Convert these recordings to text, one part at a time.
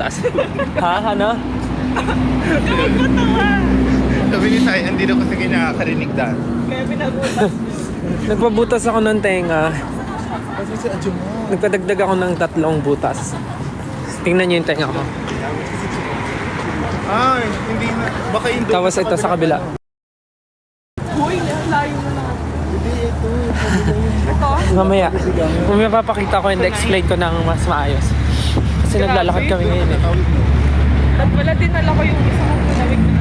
butas. Ha? Ano? Sabi ni Sai, andito kasi kinakarinig dahil. Kaya pinabutas. Nagpabutas ako ng tenga. Kasi si Adjo mo. Nagpadagdag ako ng 3 butas. Tingnan niyo yung tenga ko. Ay, hindi na. Baka yung doon Tapos ito sa kabila. Uy, layo na lang. Hindi, ito. Ito? Mamaya, kung may papakita ko and explain ko ng mas maayos. Kasi naglalakad kami ngayon eh. At wala dinala ko yung isa kong pinawig na.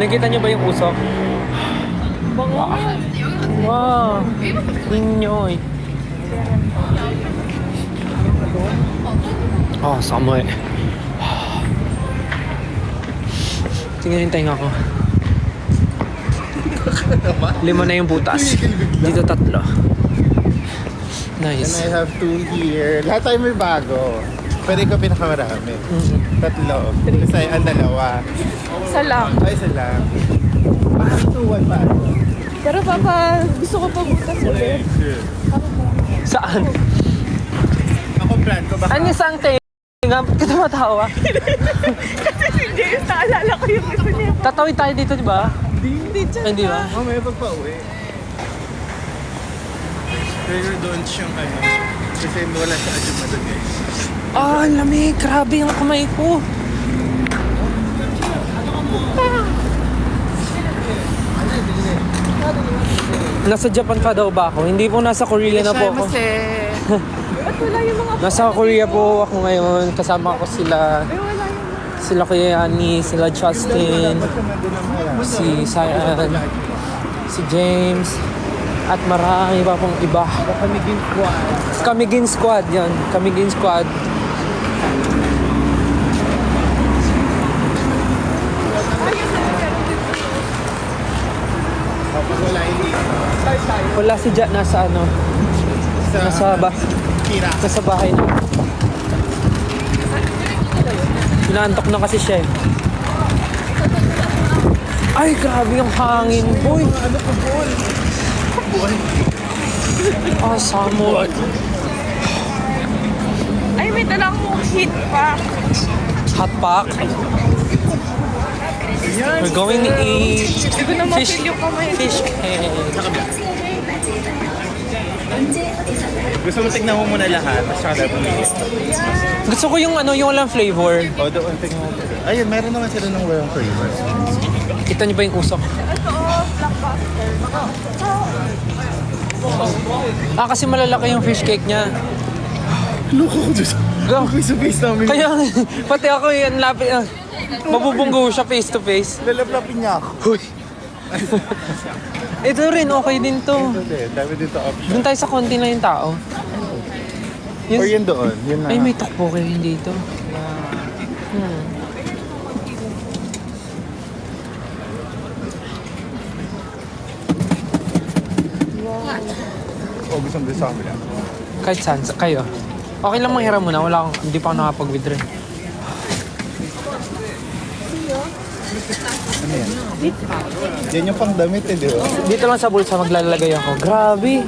Nakita niyo ba yung usok? Bango. Wow! Inyoy! Oh, samoy. Tingnan yung tenga ko. 5 na yung butas. Dito 3. And Nice. I have 2 here. Lahat tayo may bago. Pero ikaw pinakamarami. 3. Kasi ang 2. Isa lang. Ay, isa lang. Baka 2, 1 bago. Pero papa, gusto ko pa butas ulit. Saan? Ako plan ko baka... Ano isang tenga? Ba't ka tumatawa? Kasi si James, naalala ko yung gusto niya. Tatawid tayo dito, di ba? Hindi dyan. Hindi ba? Mamaya pagpa-uwi. Pero doon siyang ano. Kasi wala sa Adjo mo doon eh. Ah, lamig. Grabe ang kamay ko. Nasa Japan pa daw ba ako? Hindi po, nasa Korea na po ako. Ba't wala yung mga... Nasa Korea po ako ngayon. Kasama ko sila. Ay, wala yung mga... Sila Kuya Annie, sila Justin, si Cyan, si James, at marami pa pong iba. Kamigin squad. Kamigin Squad, yan. Kamigin Squad. Kapag wala hindi. Wala si Ja, nasa ano, Tira. nasa bahay na. Inaantok na kasi siya eh. Ay, grabe yung hangin, boy. Ano ko, Bol? Bol? Ah, Samuel. Ay, may dalang mo heat pack. Hot pack. We're going to eat Hindi ko na mapil yung kamay. fish cake. Gusto mo tignan mo muna lahat, tapos saka tayo pumili. Gusto ko yung ano, yung walang flavor. O, doon, tignan mo. Ayun, meron naman sila ng walang flavor. Kita niyo ba yung usok? Ito, blockbuster. Ah, kasi malalaki yung fish cake niya. Loko ko dyan. Go. Ako sa face namin. Kaya, pati ako yan, lapit. Mabubunggo siya face to face. Lalaplapin niya ako. Huy. Ito rin, okay din to. Ito din, dami dito option. Doon tayo sa konti na yung tao. Or yun doon, yun na. Ay, may tokpoke rin dito. O, gustong gusto kami lang. Kahit saan, kayo. Okay lang manghiram muna, wala akong, hindi pa ako nakapag-withdraw. Ano yan? Yan yung pang damit eh, di ba? Dito lang sa bulsa maglalagay ako. Grabe.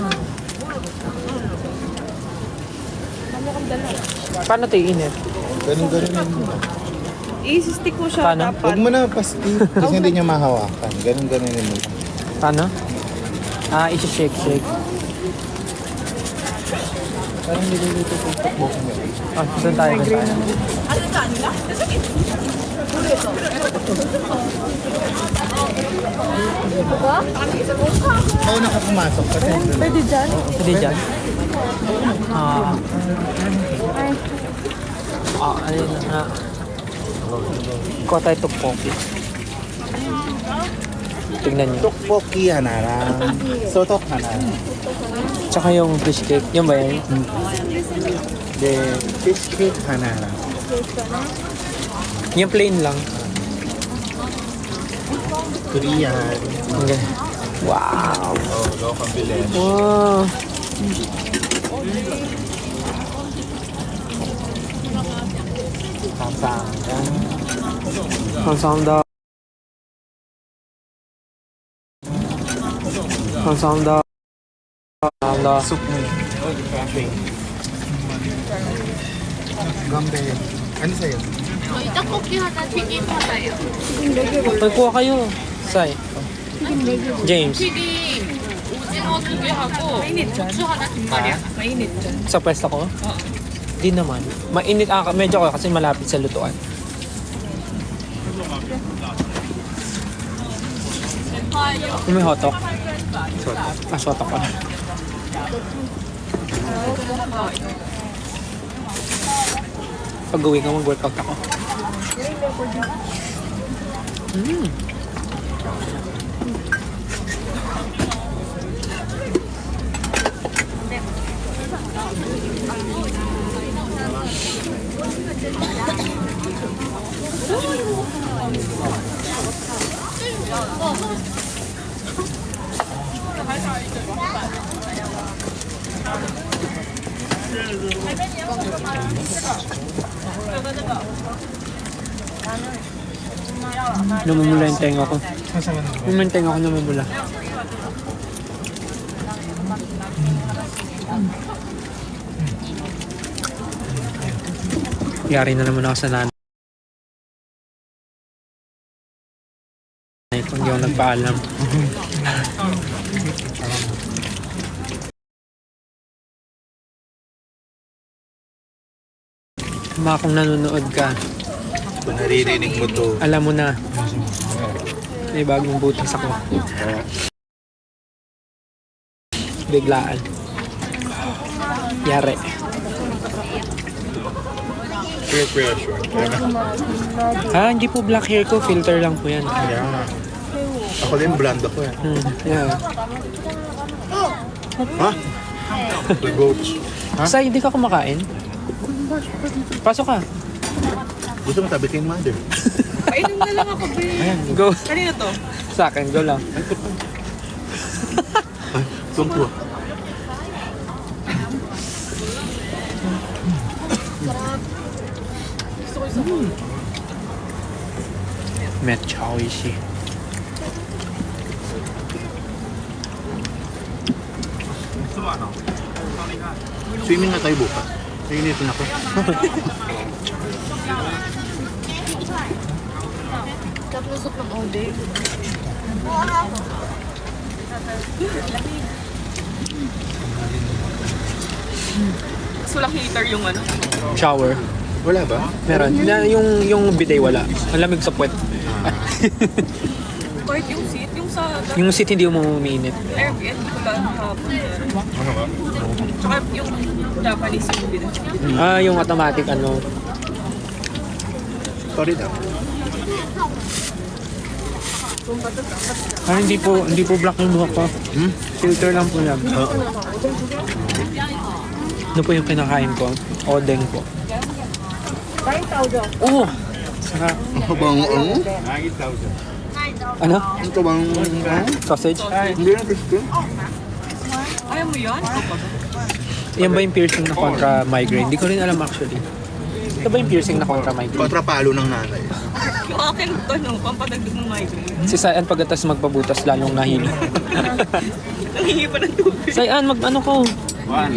Paano ito iinit? Ganun yun. I-stick ko siya Paano? dapat. Huwag mo na pasti, kasi hindi niya mahawakan. Ganun yun mo. Paano? Ah, isi-shake. Parang niluluto ko yung takbo ko ngayon. Ah, doon tayo. Oo, nakapumasok kasi. Pwede dyan? Pwede dyan? Ayun na nga. Kuha tayo tokpoki. Tignan niyo. Tokpoki hanarang. Sotok hanarang. Tsaka yung fish cake. Yan ba yan? Then, fish cake hanarang. Yung plain lang. Korean. Okay. Wow. Oh, go kabili. Wow. 감사합니다. 감사합니다. Ala. Soup mo yun. Gambe. Ano sa'yo? 저희 떡볶이 하나, 튀김 하나요. Magkuha kayo. Sai. James. 튀김 오징어 2개 하고 고추 하나 김말이야. Sa pwesto ko? Di naman. Mainit medyo ako kasi malapit sa lutuan. May hotok. Sotok pa. Pag-uwi ka, mag-workout ako. Namumula yung tenga ko. Yung tenga ko namumula. Yari na naman ako sa nanay. Kung di ako nagpaalam. Ma, kung nanonood ka, Kung naririnig mo to. alam mo na. May bagong butas ako. Biglaan. Yari. Peer pressure. Hindi po black hair ko. Filter lang po yan. Kaya nga. Ako din blonde ako eh. Yeah. Ha? The goats. Ha? Sai, hindi ka kumakain? Pasok ka. Gusto mo tabitin mother? Painom na lang ako, babe. Ayan. Go. Kanina to? Sa akin, go lang. Ay, tungko. Metcha oishi. Swimming na tayo bukas. Nainitin ako. Tapos ng all day. So, lang heater yung ano? Shower. Wala ba? Meron. Yung bidet wala. Ang lamig sa puwet. Kahit yung seat, yung sa Yung seat hindi mo umiinit. Airbnb ko lang hapon. Ano ba? Tsaka yung Japanese yung din. Yung automatic ano. Sorry daw. Hindi po black yung buhok ko. Filter lang po yan. Ano po yung kinakain ko? Odeng po. Oh! Sarap. Ano bang ano? Ano? Ito bang Sausage? Hindi na gusto. Ayaw mo yan? Yan ba yung piercing na kontra migraine? Hindi ko rin alam actually. Ito ba yung piercing na kontra migraine? Kontrapalo ng nanay. Yung akin, ano, pampatagdag ng migraine. Si Sayan pagkatas magpabutas lalong nahilo. Nangingi pa ng tubig. Sayan, ano ko?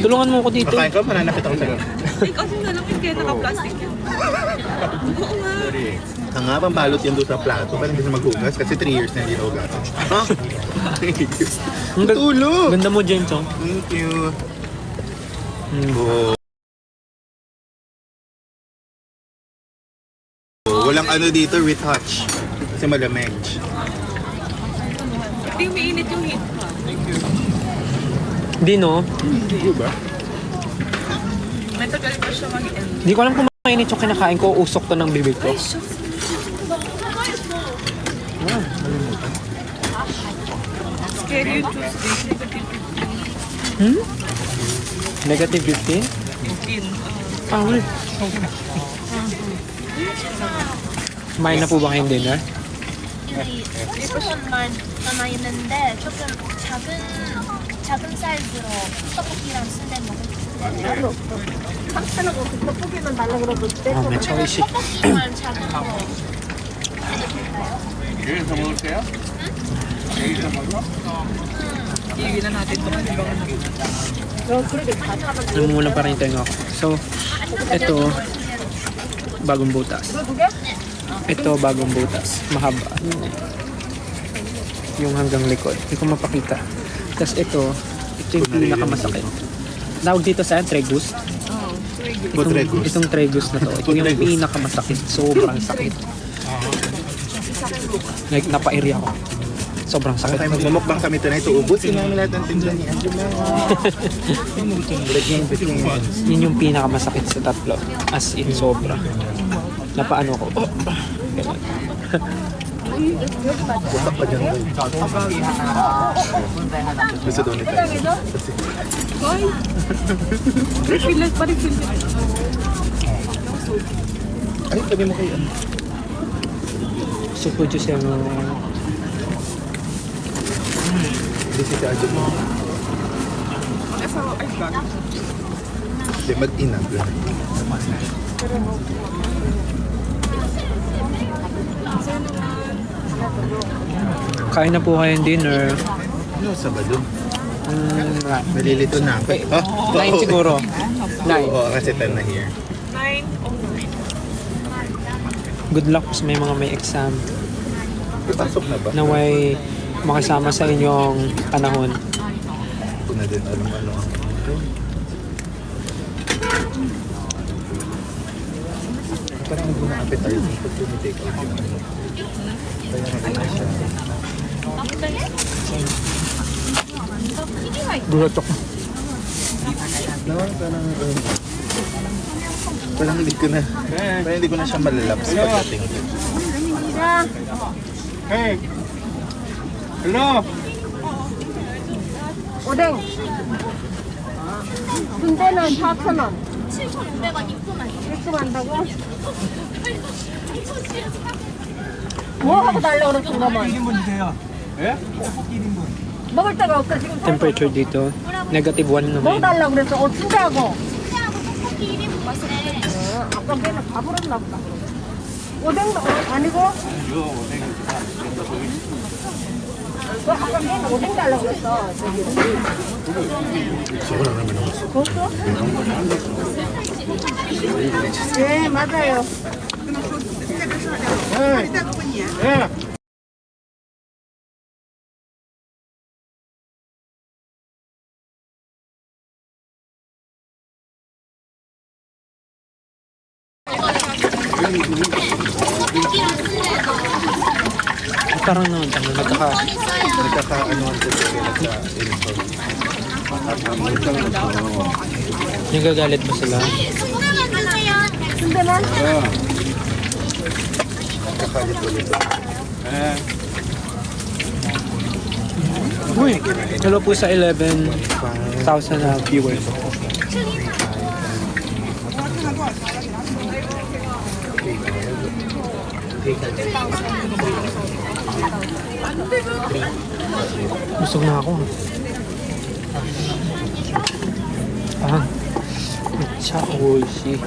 Tulungan mo ko dito. Kakain ka, mananapit ako sa'yo. Ay, kasi na lang yung kaya naka-plastic yan. Oo nga. Ang nga, pambalot yan doon sa plato para hindi siya maghugas kasi 3 years na hindi nahugas. Ha? Thank you. Tulog! Ganda mo, James, oh. Thank you. Mm. Walang ano dito, retouch. Kasi malamig. Hindi umiinit yung heat. Hindi, no? Hindi ba? May tagal pa siya mag-end. Hindi ko alam kung mainit yung kinakain ko. Usok to ng bibig ko. Scary yung Tuesday. Negative 15? 15. Pangul. Kumain na po ba kayong dinner? 조금만 남아 있는데 조금 작은 사이즈로 떡볶이랑 순대 먹을 medyo oishi. 떡볶이만 작은 거 여기서 먹을게요? 여기서 먹어? Namumula pa rin yung tenga ko. So, ito, bagong butas. Ito, bagong butas. Mahaba. Yung hanggang likod. Hindi ko mapakita. Tapos ito yung pinakamasakit. Tawag dito sa tregus. Itong tregus na to. Ito yung pinakamasakit. Sobrang sakit. Like, napa-area ko. Sobrang sakit. Kaya magmumukbang kami tonight, uubusin namin lahat ng tinda ni Angela. Yun yung pinakamasakit sa tatlo. As in, sobra. Napaano ko. Ganun. Busak pa dyan. Gusto daw ni tayo. Ay, sabi mo kayo. Super juice yung Hindi si Tajo mo. Hindi, mag-inag. kain na po kayong dinner. Ano, Sabado? Right. Malilito na ako. Oh, 9 siguro. 9. Oo, kasi 10 na here. 9:09. Good luck sa may mga may exam. Pasok na ba? Naway makasama sa inyong panahon. Ako na din alam ano. Parang hindi na appetizing pag tumitake out yung ano. Kaya maganda siya. Gulat ako. Naman parang hindi ko na siya malalaps pagdating. Hey! Hello! 오뎅. 순대는 4,000원. 7,500원 입금한. 입금한다고? 뭐 하고 달라고 그랬어, 그러면? 1인분 주세요. 예? 떡볶이 1인분. 먹을 데가 없어, 지금. Temperature dito, negative 1 뭐 naman. 달라고 그랬어? 순대하고. 순대하고 떡볶이 1인분 맛있네. 아까 걔는 밥을 했나 보다. 오뎅도 아니고? 아까 걔는 오뎅 달라고 그랬어. 저기. Sobrang naman ako. 줬어? 네, 맞아요. 예! Parang naman ano, Nagkaka-anuan ko sila sa info. nagagalit ba sila? 순대만 주세요. 순대만? Kakalit ulit. Uy, hello po sa 11,000 na viewers. Busog na ako. Ah, chaoshi.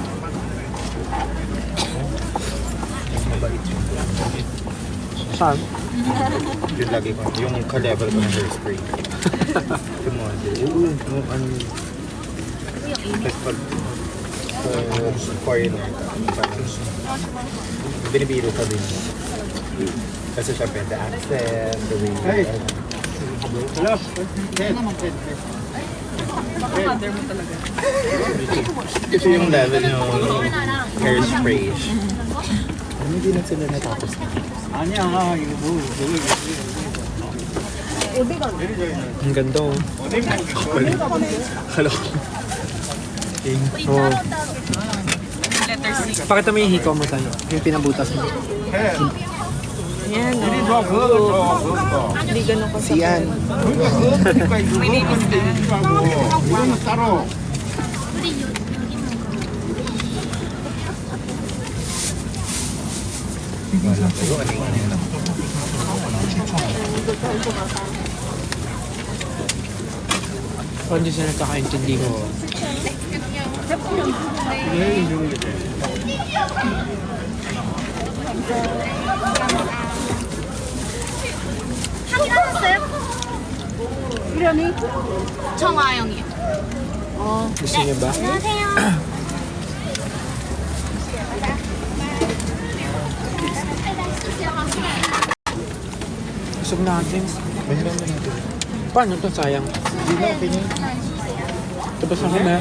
Mabait yun. Saan? Yun lagi ko. Yung ka-level ko ng hairspray. Kumodel. Yung ano. Tapos pag foreigner ka, parang binibiro ka din. Kasi syempre, the accent, the way you Hello! Kasi yung level yung hairspray. Hindi na sila natapos. 아니야, 이거 뭐, Ang ganda oh. Hello. Oh. Pakita mo yung hikaw mo sa'yo. Yung pinabutas mo. Yan, 이리 줘, 그거 줘, 그거. hindi ganun ko sa Yan. 그러니까 이거 건데 이거는 따로. Kung di sila kakaintindi ko. 확인하셨어요? 정아영이요. Gusto niyo ba? 안녕하세요. Busog natin. Bayaran mo natin. Paano to sayang? Hindi na, okay na. Tapos na kami.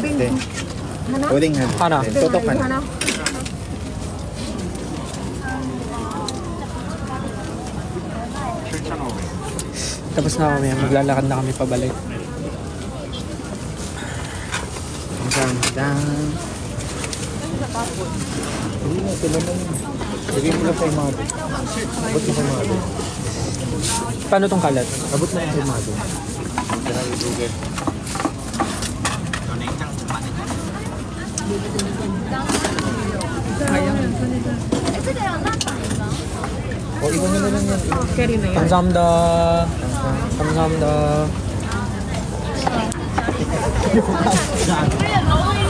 Hindi. Uding ha. Hana. Tutok ka na. Tapos na kami. Maglalakad na kami pabalik. Dang. Hindi na, sila na yun. Lagay mo lang kay Mado. Abot mo kay Mado. Paano tong kalat? Abot mo lang kay Mado. Dahil Google. O, iwan nyo na lang yan. Carry na yan. Kamsamda. Kamsamda.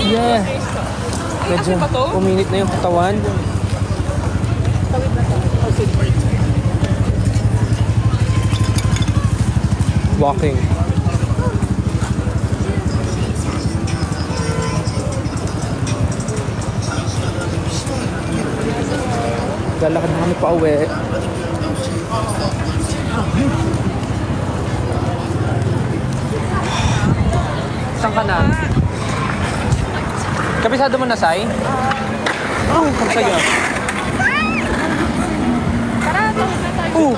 Yeah. Medyo uminit na yung katawan. Walking. Lalakad na kami pa uwi. Saan ka na? Kabisado mo na, Sai? Oo, kamsaya. Tara, doon na tayo. Oo.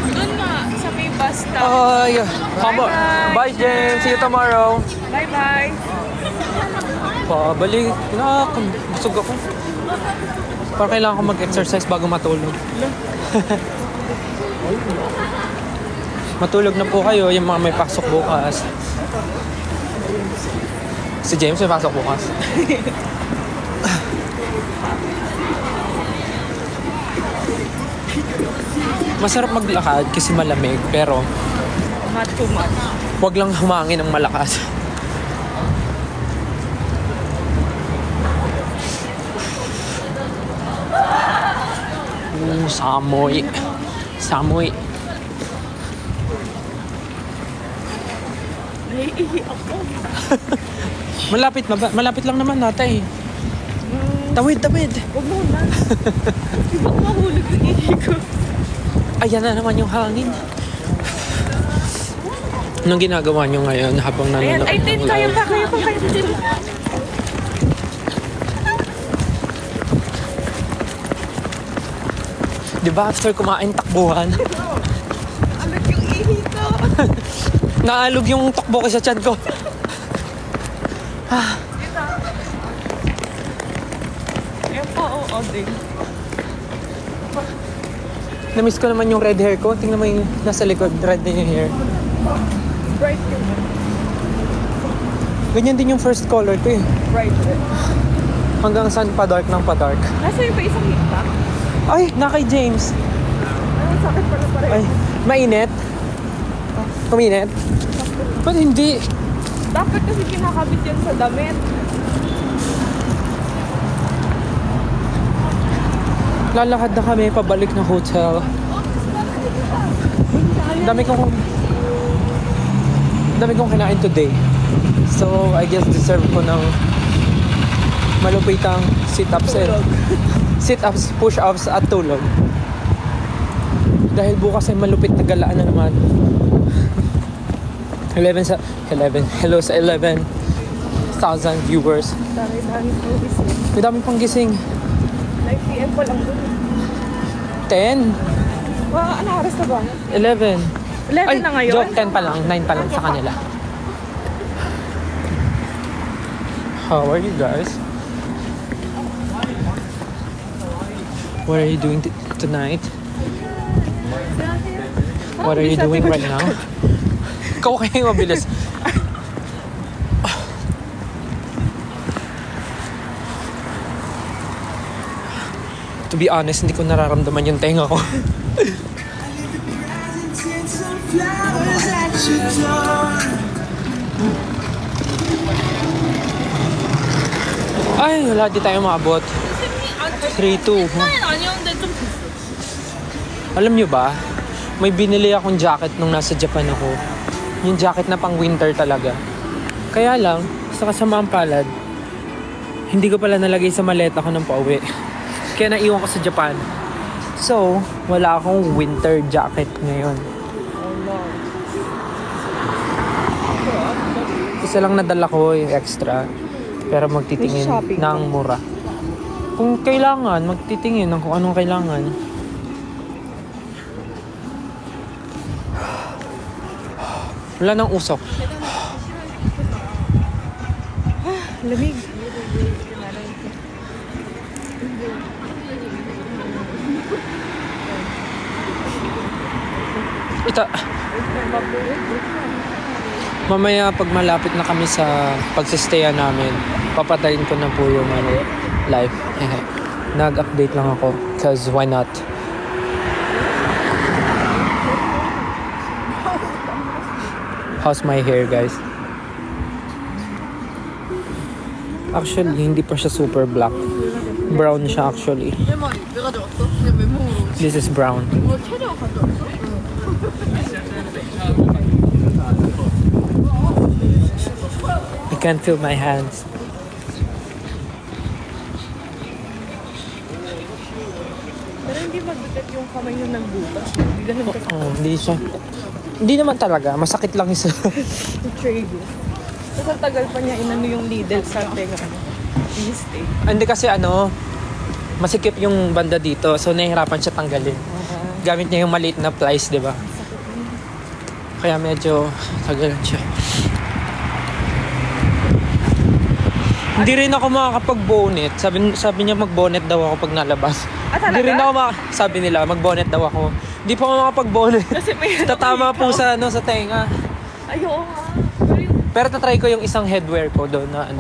Doon nga, sa may bus stop. Ay, bye, James. See you tomorrow. Bye-bye. Pabalik. Busog ako. Parang kailangan ko mag-exercise bago matulog. Matulog na po kayo, yung mga may pasok bukas. Si James may pasok bukas. Masarap maglakad kasi malamig, pero Not too much. wag lang humangin ng malakas. Samoy. Samoy. Naiihi ako. Malapit lang naman natin eh. Tawid. Huwag mo na. Ibang mahulog sa ihi ko. Ayan na naman yung hangin. Anong ginagawa nyo ngayon habang Ayan, nanonood ay, Tin, ng kaya live? pa, Tin. Di ba after kumain takbuhan? Alag yung ihi ko. Naalog yung takbo ko sa tiyan ko. Ayan pa, oo, ding. Namiss ko naman yung red hair ko. Tingnan mo yung nasa likod, red din yung hair. Bright yun. Ganyan din yung first color ko eh. Bright red. Hanggang saan pa dark ng pa dark. Nasa yung pa isang hita? Ay, na kay James. Ay, sakit pala pareho. Ay, mainit? Kuminit? Ba't hindi? Dapat kasi kinakabit yan sa damit. Lalakad na kami pabalik ng hotel. Dami kong kinain today. So, I guess deserve ko ng malupitang sit-ups, push-ups at tulog. Dahil bukas ay malupit na galaan na naman. Hello sa 11,000 viewers. Dami-dami po gising. May dami pang gising. 9 PM pa lang doon. 10, Ano oras na ba? 11. 11 na ngayon? Joke, 10 pa lang. 9 pa lang sa kanila. How are you guys? What are you doing tonight? What are you doing right now? Ikaw kaya yung mabilis. To be honest, hindi ko nararamdaman yung tenga ko. Flowers at your door. Ay, wala di tayo maabot. 3-2. Ayun, 아니었는데 좀 Alam nyo ba, may binili akong jacket nung nasa Japan ako. Yung jacket na pang winter talaga. Kaya lang, sa kasamaang palad, hindi ko pala nalagay sa maleta ko ng pauwi. Kaya naiwan ko sa Japan. So, wala akong winter jacket ngayon. Isa lang nadala ko yung extra. Pero magtitingin ng mura. Kung kailangan, magtitingin ng kung anong kailangan. Wala nang usok. lamig. Mamaya pag malapit na kami sa pagsistayan namin, papatayin ko na po yung live. Nag-update lang ako cause why not? How's my hair, guys? Actually, hindi pa siya super black. Brown siya actually. This is brown. I can't feel my hands. Pero hindi magbigat yung kamay yung nagbuka. Hindi ganun kasi Oh, hindi siya. Hindi naman talaga. Masakit lang isa. trade. Tapos ang tagal pa niya inano yung needle sa tenga. Mistake. Hindi kasi masikip yung banda dito. So, nahihirapan siya tanggalin. Gamit niya yung maliit na plies, di ba? Kaya medyo tagalan siya. Hindi rin ako makakapag-bonnet. Sabi niya mag-bonnet daw ako pag nalabas. Ah, talaga? Hindi rin ako sabi nila mag-bonnet daw ako. Hindi pa ako makapag-bonnet. Kasi may Tatama po sa sa tenga. Ayoko nga. Pero tatry ko yung isang headwear ko doon na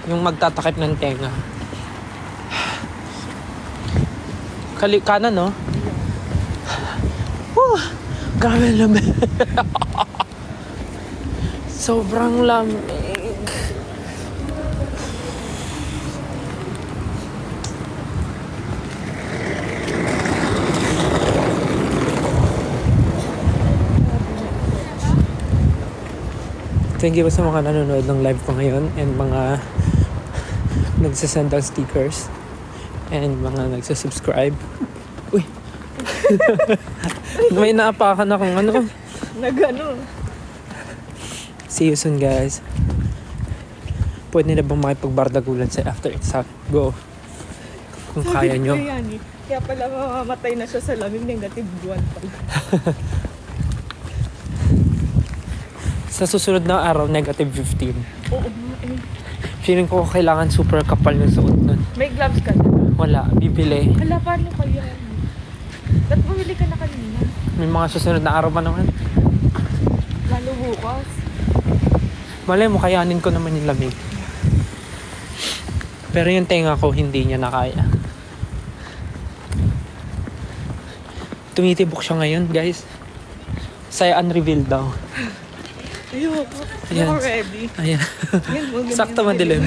yung magtatakip ng tenga. Kanan, no? Whew! Grabe lamig. Sobrang lamig. Thank you sa mga nanonood ng live ko ngayon and mga nagsasend ng stickers and mga nagsasubscribe. Uy! May naapakan akong Nagano. See you soon, guys. Pwede na bang makipagbardagulan sa after exam? Go. Kung kaya nyo. Kaya pala mamamatay na siya sa lamig, negative 1 pala. Sa susunod na araw, negative 15. Oo, Feeling ko kailangan super kapal yung suot nun. May gloves ka na. Wala, bibili. Hala, paano kaya? Ba't bumili ka na kanina? May mga susunod na araw pa naman. Lalo bukas. Malay mo, kayanin ko naman yung lamig. Pero yung tenga ko, hindi niya nakaya. Tumitibok siya ngayon, guys. Saya unreveal daw. Ayoko. Ayan. Ako ready. Ayan. Yan, ganyan. Sakto madilim.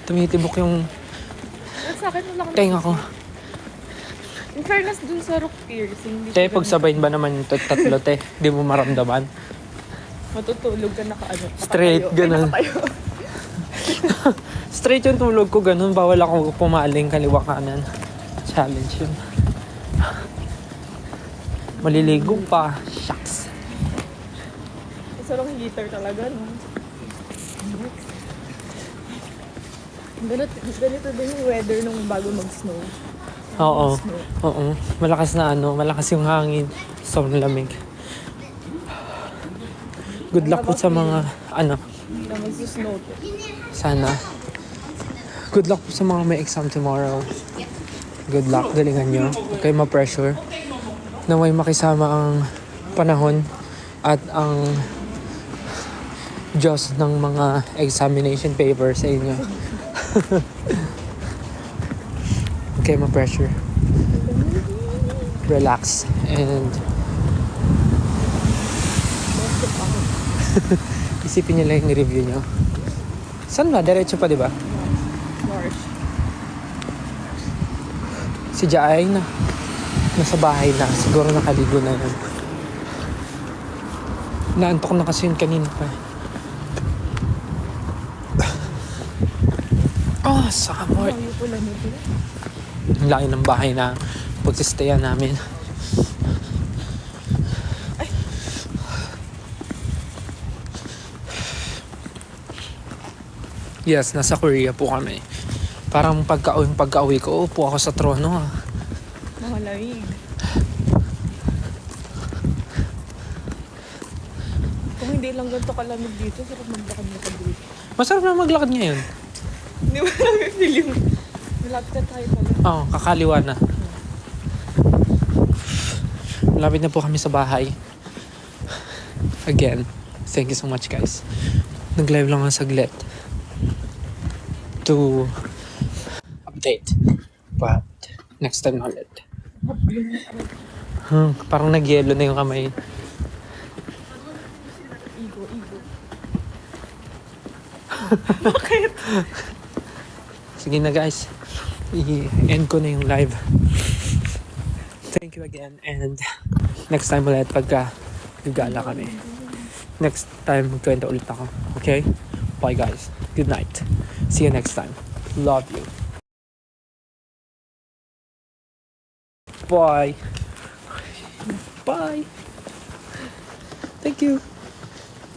Tumitibok yung Sa akin, wala ka tenga ko. In fairness dun sa rock piercing. Te, pagsabayin ba naman yung tatlo, te? Di mo maramdaman? Matutulog ka naka-ano. Straight, ganun. Straight yung tulog ko, ganun. Bawal ako pumaling kaliwa kanan. Challenge yun. Maliligo pa. Shucks. Sarong heater talaga, no? Ganito din yung weather nung bago mag-snow. Oo. Oo. Malakas na malakas yung hangin. Sobrang lamig. Good luck po sa mga Na mag-snow to. sana. Good luck po sa mga may exam tomorrow. Good luck. Galingan nyo. Huwag kayo ma-pressure. Naway makisama ang panahon at ang Diyos ng mga examination paper sa inyo. Huwag kayo ma-pressure. Relax and Isipin niyo lang yung review niyo. Saan ba? Diretso pa, di ba? North. Si Jai na. Nasa bahay na. Siguro nakaligo na yun. Naantok na kasi yun kanina pa. Oh, summer. Layo pala nito. Ang laki ng bahay na pagsistayan namin. Yes, nasa Korea po kami. Parang pagka-uwi ko, upo ako sa trono. Malamig. Kung hindi lang ganito kalamig dito, sarap maglakad na ka dito. Masarap na maglakad ngayon. Hindi mo namin feeling. Malapit na tayo pala. Oo, kakaliwa na. Malapit na po kami sa bahay. Again, thank you so much guys. Nag-live lang ang saglit to update. But next time ulit. Parang nag-yellow na yung kamay. Igo. Sige na guys. I-end ko na yung live. Thank you again and next time ulit pagka gagala kami. Next time magkwento ulit ako. Okay? Bye guys. Good night. See you next time. Love you. Bye. Bye. Thank you.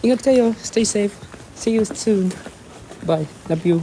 Ingat kayo. Stay safe. See you soon. Bye. Love you.